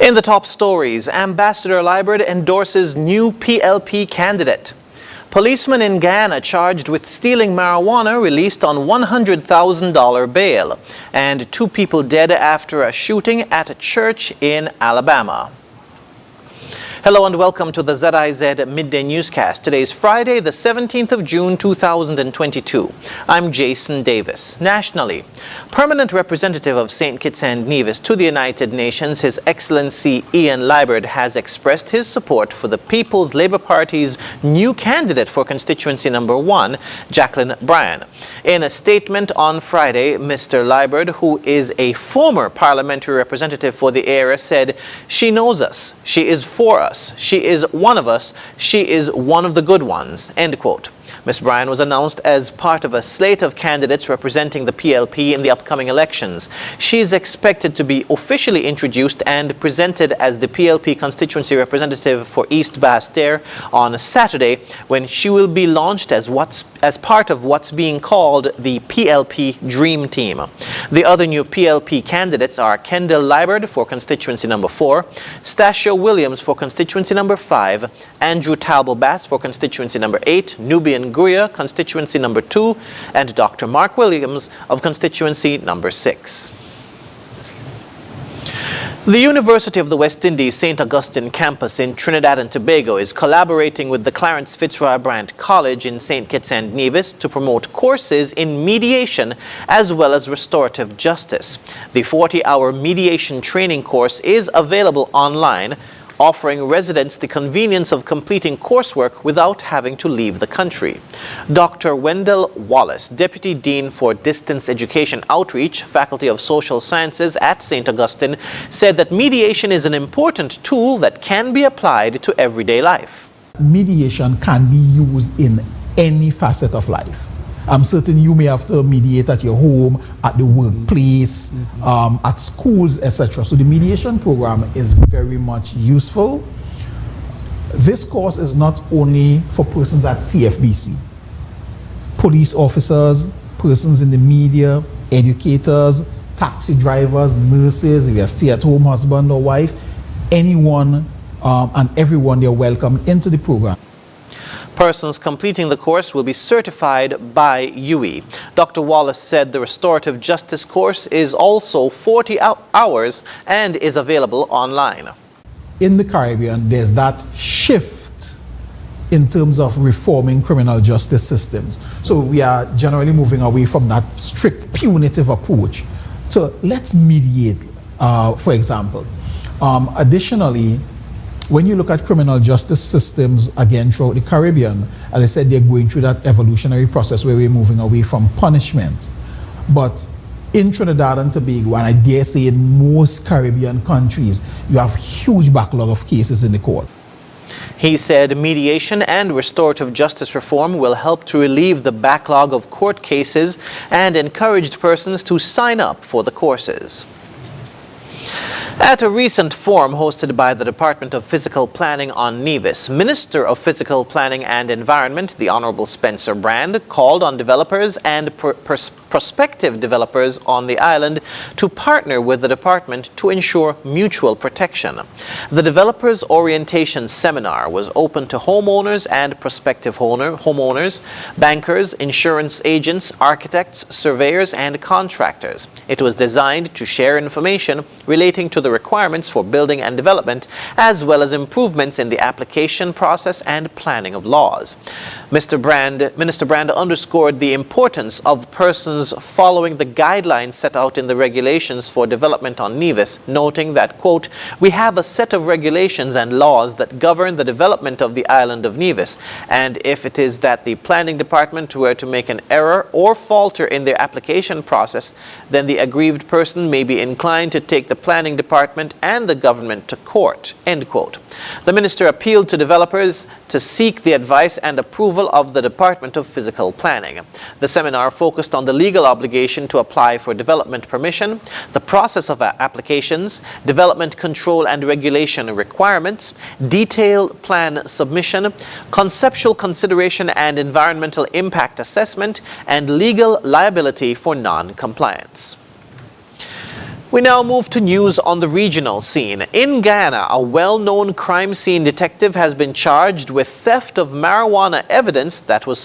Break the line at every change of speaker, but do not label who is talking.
In the top stories, Ambassador Liburd endorses new PLP candidate. Policeman in Guyana charged with stealing marijuana released on $100,000 bail. And 2 people dead after a shooting at a church in Alabama. Hello and welcome to the ZIZ Midday Newscast. Today is Friday, the 17th of June, 2022. I'm Jason Davis. Nationally, Permanent Representative of St. Kitts and Nevis to the United Nations, His Excellency Ian Liburd has expressed his support for the People's Labour Party's new candidate for constituency number 1, Jacqueline Bryan. In a statement on Friday, Mr. Liburd, who is a former parliamentary representative for the area, said, "She knows us. She is for us. She is one of us. She is one of the good ones." End quote. Ms. Bryan was announced as part of a slate of candidates representing the PLP in the upcoming elections. She is expected to be officially introduced and presented as the PLP constituency representative for East Basse-Terre on Saturday, when she will be launched as part of what's being called the PLP Dream Team. The other new PLP candidates are Kendall Liburd for constituency number 4, Stacia Williams for constituency number 5, Andrew Talbot-Bass for constituency number 8, Nubian Guria, constituency number 2, and Dr. Mark Williams of constituency number 6. The University of the West Indies St. Augustine campus in Trinidad and Tobago is collaborating with the Clarence Fitzroy Brant College in St. Kitts and Nevis to promote courses in mediation as well as restorative justice. The 40-hour mediation training course is available online, offering residents the convenience of completing coursework without having to leave the country. Dr. Wendell Wallace, Deputy Dean for Distance Education Outreach, Faculty of Social Sciences at St. Augustine, said that mediation is an important tool that can be applied to everyday life.
Mediation can be used in any facet of life. I'm certain you may have to mediate at your home, at the workplace, at schools, etc. So the mediation program is very much useful. This course is not only for persons at CFBC, police officers, persons in the media, educators, taxi drivers, nurses, if you're a stay-at-home husband or wife, anyone and everyone, they're welcomed into the program.
Persons completing the course will be certified by UE. Dr. Wallace said the restorative justice course is also 40 hours and is available online.
In the Caribbean, there's that shift in terms of reforming criminal justice systems. So we are generally moving away from that strict punitive approach to let's mediate, for example. Additionally, when you look at criminal justice systems, again, throughout the Caribbean, as I said, they're going through that evolutionary process where we're moving away from punishment. But in Trinidad and Tobago, and I dare say in most Caribbean countries, you have huge backlog of cases in the court.
He said mediation and restorative justice reform will help to relieve the backlog of court cases and encouraged persons to sign up for the courses. At a recent forum hosted by the Department of Physical Planning on Nevis, Minister of Physical Planning and Environment, the Honorable Spencer Brand, called on developers and prospective developers on the island to partner with the department to ensure mutual protection. The Developers Orientation Seminar was open to homeowners and prospective homeowners, bankers, insurance agents, architects, surveyors, and contractors. It was designed to share information relating to the requirements for building and development, as well as improvements in the application process and planning of laws. Minister Brand underscored the importance of persons following the guidelines set out in the regulations for development on Nevis, noting that, quote, "We have a set of regulations and laws that govern the development of the island of Nevis, and if it is that the planning department were to make an error or falter in their application process, then the aggrieved person may be inclined to take the planning department and the government to court," end quote. The minister appealed to developers to seek the advice and approval of the Department of Physical Planning. The seminar focused on the legal obligation to apply for development permission, the process of applications, development control and regulation requirements, detailed plan submission, conceptual consideration and environmental impact assessment, and legal liability for non-compliance. We now move to news on the regional scene. In Guyana, a well-known crime scene detective has been charged with theft of marijuana evidence that was